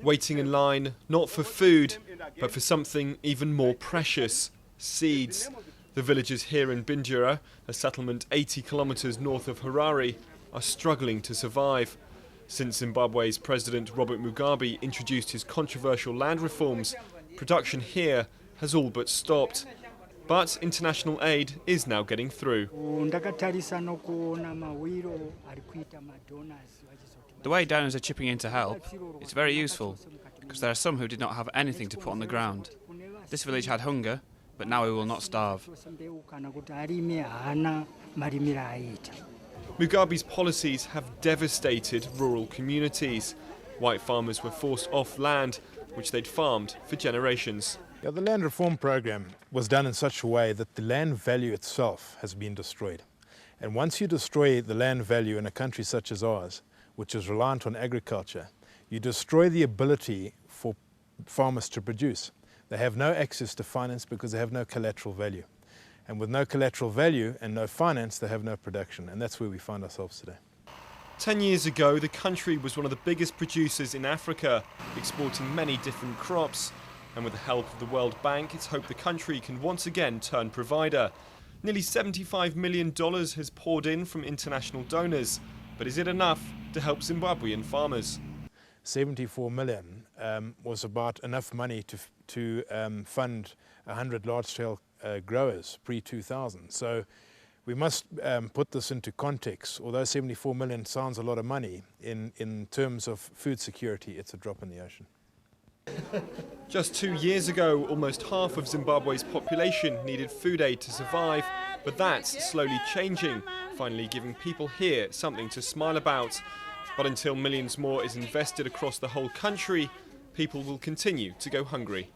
Waiting in line, not for food, but for something even more precious: seeds. The villagers here in Bindura, a settlement 80 kilometres north of Harare, are struggling to survive. Since Zimbabwe's President Robert Mugabe introduced his controversial land reforms, production here has all but stopped. But international aid is now getting through. The way donors are chipping in to help, it's very useful, because there are some who did not have anything to put on the ground. This village had hunger, but now we will not starve. Mugabe's policies have devastated rural communities. White farmers were forced off land, which they'd farmed for generations. Yeah, the land reform program was done in such a way that the land value itself has been destroyed. And once you destroy the land value in a country such as ours, which is reliant on agriculture, you destroy the ability for farmers to produce. They have no access to finance because they have no collateral value. And with no collateral value and no finance, they have no production. And that's where we find ourselves today. 10 years ago, the country was one of the biggest producers in Africa, exporting many different crops. And with the help of the World Bank, it's hoped the country can once again turn provider. Nearly $75 million has poured in from international donors. But is it enough to help Zimbabwean farmers? 74 million was about enough money to fund 100 large-scale growers pre-2000. So we must put this into context. Although 74 million sounds a lot of money, in terms of food security, it's a drop in the ocean. Just 2 years ago, almost half of Zimbabwe's population needed food aid to survive, but that's slowly changing, finally giving people here something to smile about. But until millions more is invested across the whole country, people will continue to go hungry.